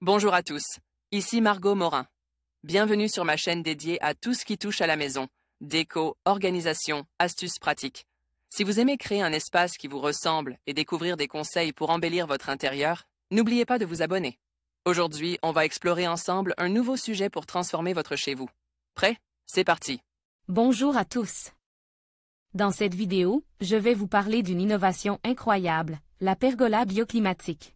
Bonjour à tous, ici Margot Morin. Bienvenue sur ma chaîne dédiée à tout ce qui touche à la maison, déco, organisation, astuces pratiques. Si vous aimez créer un espace qui vous ressemble et découvrir des conseils pour embellir votre intérieur, n'oubliez pas de vous abonner. Aujourd'hui, on va explorer ensemble un nouveau sujet pour transformer votre chez vous. Prêt? C'est parti! Bonjour à tous. Dans cette vidéo, je vais vous parler d'une innovation incroyable, la pergola bioclimatique.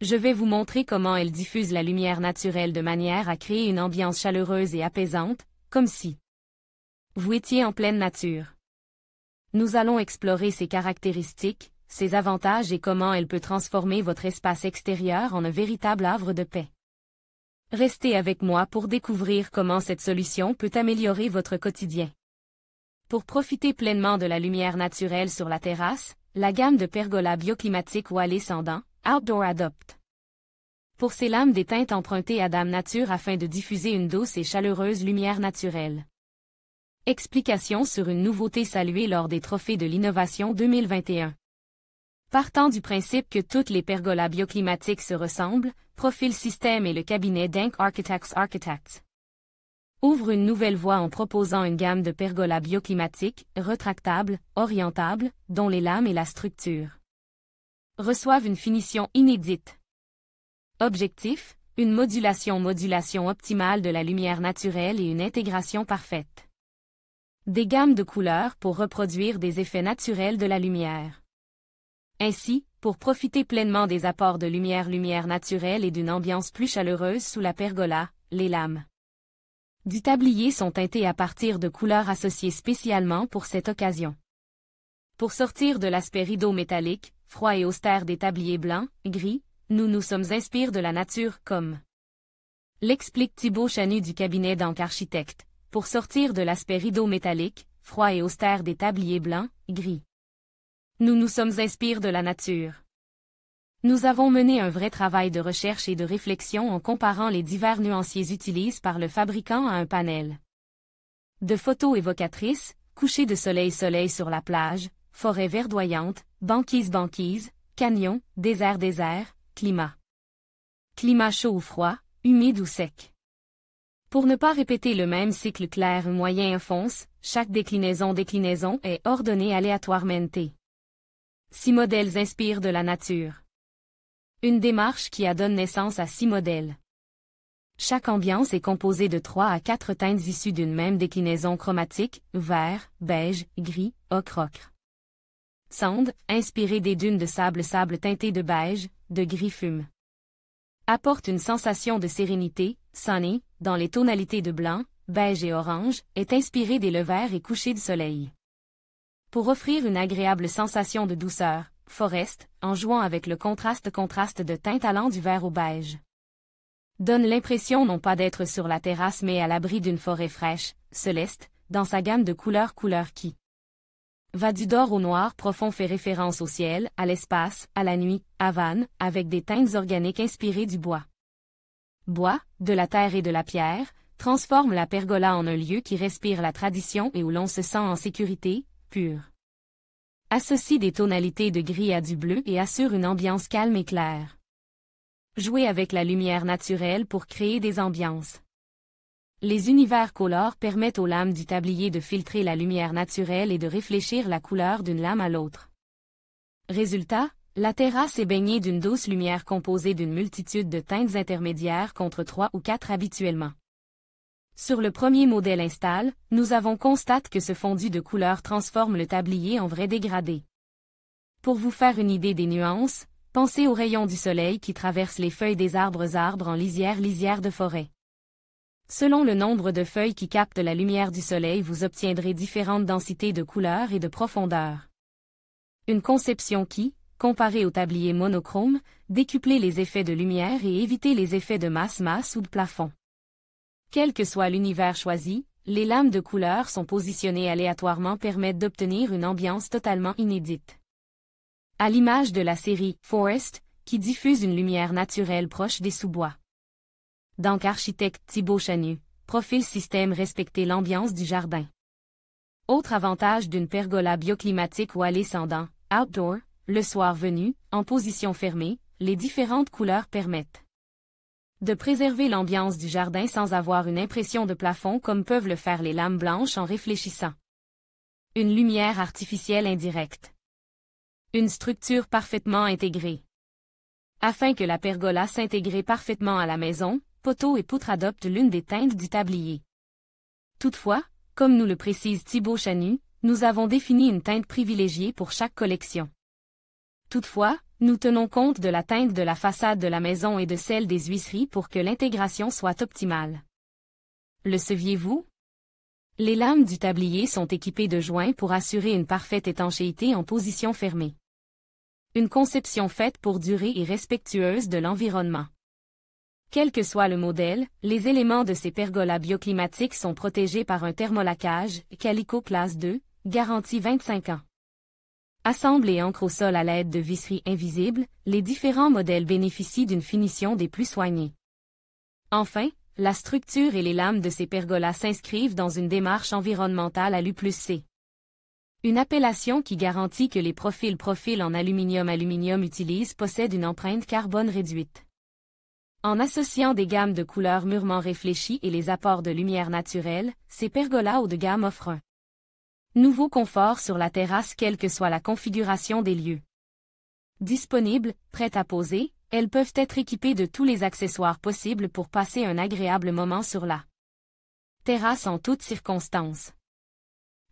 Je vais vous montrer comment elle diffuse la lumière naturelle de manière à créer une ambiance chaleureuse et apaisante, comme si vous étiez en pleine nature. Nous allons explorer ses caractéristiques, ses avantages et comment elle peut transformer votre espace extérieur en un véritable havre de paix. Restez avec moi pour découvrir comment cette solution peut améliorer votre quotidien. Pour profiter pleinement de la lumière naturelle sur la terrasse, la gamme de pergola bioclimatique Wally Sandan, Outdoor Adopt. Pour ces lames des teintes empruntées à Dame Nature afin de diffuser une douce et chaleureuse lumière naturelle. Explication sur une nouveauté saluée lors des Trophées de l'innovation 2021. Partant du principe que toutes les pergolas bioclimatiques se ressemblent, Profil System et le cabinet Denk Architects ouvre une nouvelle voie en proposant une gamme de pergolas bioclimatiques, rétractables, orientables, dont les lames et la structure reçoivent une finition inédite. Objectif, une modulation optimale de la lumière naturelle et une intégration parfaite. Des gammes de couleurs pour reproduire des effets naturels de la lumière. Ainsi, pour profiter pleinement des apports de lumière naturelle et d'une ambiance plus chaleureuse sous la pergola, les lames du tablier sont teintées à partir de couleurs associées spécialement pour cette occasion. Pour sortir de l'aspect rideau métallique, froid et austère des tabliers blancs, gris, nous sommes inspirés de la nature comme l'explique Thibaut Chanu du cabinet Denk Architects, pour sortir de l'aspect rideau métallique, froid et austère des tabliers blancs, gris. Nous sommes inspirés de la nature. Nous avons mené un vrai travail de recherche et de réflexion en comparant les divers nuanciers utilisés par le fabricant à un panel de photos évocatrices, coucher de soleil sur la plage, forêt verdoyante, banquise, canyon, désert, climat chaud ou froid, humide ou sec. Pour ne pas répéter le même cycle clair, moyen, fonce, chaque déclinaison est ordonnée aléatoirement. 6 modèles inspirent de la nature. Une démarche qui a donné naissance à 6 modèles. Chaque ambiance est composée de 3 à 4 teintes issues d'une même déclinaison chromatique, vert, beige, gris, ocre. Sand, inspiré des dunes de sable teinté de beige, de gris fume. Apporte une sensation de sérénité, sunny, dans les tonalités de blanc, beige et orange, est inspiré des levers et couchers du soleil. Pour offrir une agréable sensation de douceur, forest, en jouant avec le contraste de teintes allant du vert au beige. Donne l'impression non pas d'être sur la terrasse mais à l'abri d'une forêt fraîche, céleste, dans sa gamme de couleurs qui va du d'or au noir profond, fait référence au ciel, à l'espace, à la nuit, à vanne, avec des teintes organiques inspirées du bois. Bois, de la terre et de la pierre, transforme la pergola en un lieu qui respire la tradition et où l'on se sent en sécurité, pure. Associe des tonalités de gris à du bleu et assure une ambiance calme et claire. Jouez avec la lumière naturelle pour créer des ambiances. Les univers colores permettent aux lames du tablier de filtrer la lumière naturelle et de réfléchir la couleur d'une lame à l'autre. Résultat, la terrasse est baignée d'une douce lumière composée d'une multitude de teintes intermédiaires contre 3 ou 4 habituellement. Sur le premier modèle installe, nous avons constaté que ce fondu de couleurs transforme le tablier en vrai dégradé. Pour vous faire une idée des nuances, pensez aux rayons du soleil qui traversent les feuilles des arbres en lisière de forêt. Selon le nombre de feuilles qui captent la lumière du soleil, vous obtiendrez différentes densités de couleurs et de profondeur. Une conception qui, comparée au tablier monochrome, décuplait les effets de lumière et évitait les effets de masse ou de plafond. Quel que soit l'univers choisi, les lames de couleurs sont positionnées aléatoirement permettent d'obtenir une ambiance totalement inédite. À l'image de la série Forest, qui diffuse une lumière naturelle proche des sous-bois. Denk Architects Thibaut Chanu, Profil System respecter l'ambiance du jardin. Autre avantage d'une pergola bioclimatique Wally Sandan, Outdoor, le soir venu, en position fermée, les différentes couleurs permettent De préserver l'ambiance du jardin sans avoir une impression de plafond comme peuvent le faire les lames blanches en réfléchissant. Une lumière artificielle indirecte. Une structure parfaitement intégrée. Afin que la pergola s'intègre parfaitement à la maison, poteaux et poutres adoptent l'une des teintes du tablier. Toutefois, comme nous le précise Thibaut Chanu, nous avons défini une teinte privilégiée pour chaque collection. Toutefois, nous tenons compte de la teinte de la façade de la maison et de celle des huisseries pour que l'intégration soit optimale. Le saviez-vous? Les lames du tablier sont équipées de joints pour assurer une parfaite étanchéité en position fermée. Une conception faite pour durer et respectueuse de l'environnement. Quel que soit le modèle, les éléments de ces pergolas bioclimatiques sont protégés par un thermolacage, Calico Classe 2, garantie 25 ans. Assemble et ancre au sol à l'aide de visseries invisibles, les différents modèles bénéficient d'une finition des plus soignées. Enfin, la structure et les lames de ces pergolas s'inscrivent dans une démarche environnementale à l'U+C. Une appellation qui garantit que les profils en aluminium utilisés possèdent une empreinte carbone réduite. En associant des gammes de couleurs mûrement réfléchies et les apports de lumière naturelle, ces pergolas haut de gamme offrent un nouveau confort sur la terrasse quelle que soit la configuration des lieux. Disponibles, prêtes à poser, elles peuvent être équipées de tous les accessoires possibles pour passer un agréable moment sur la terrasse en toutes circonstances.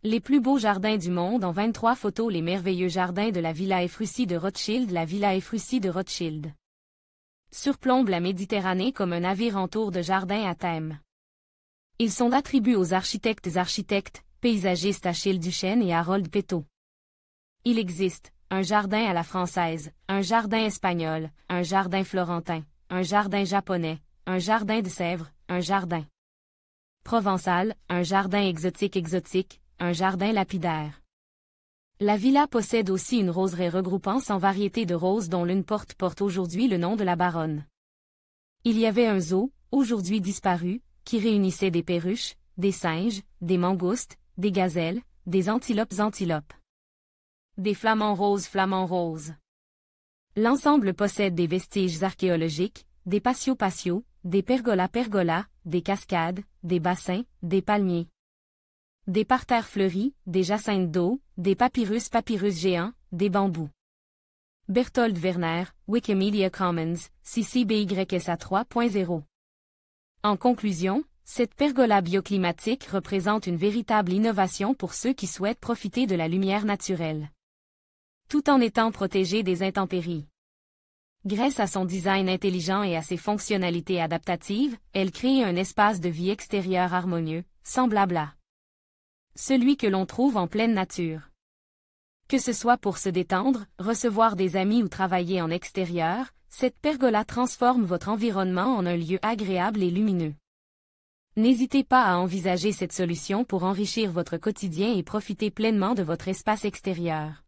Les plus beaux jardins du monde en 23 photos. Les merveilleux jardins de la Villa Efrussi de Rothschild. La Villa Efrussi de Rothschild surplombe la Méditerranée comme un navire en tour de jardin à thème. Ils sont attribués aux architectes paysagistes Achille Duchesne et Harold Peto. Il existe un jardin à la française, un jardin espagnol, un jardin florentin, un jardin japonais, un jardin de Sèvres, un jardin provençal, un jardin exotique, un jardin lapidaire. La villa possède aussi une roseraie regroupant 100 variétés de roses dont l'une porte aujourd'hui le nom de la baronne. Il y avait un zoo, aujourd'hui disparu, qui réunissait des perruches, des singes, des mangoustes, des gazelles, des antilopes, des flamants roses. L'ensemble possède des vestiges archéologiques, des patios, des pergolas, des cascades, des bassins, des palmiers, des parterres fleuris, des jacinthes d'eau, des papyrus géants, des bambous. Berthold Werner, Wikimedia Commons, CC-BY-SA 3.0. En conclusion, cette pergola bioclimatique représente une véritable innovation pour ceux qui souhaitent profiter de la lumière naturelle, tout en étant protégés des intempéries. Grâce à son design intelligent et à ses fonctionnalités adaptatives, elle crée un espace de vie extérieur harmonieux, semblable à celui que l'on trouve en pleine nature. Que ce soit pour se détendre, recevoir des amis ou travailler en extérieur, cette pergola transforme votre environnement en un lieu agréable et lumineux. N'hésitez pas à envisager cette solution pour enrichir votre quotidien et profiter pleinement de votre espace extérieur.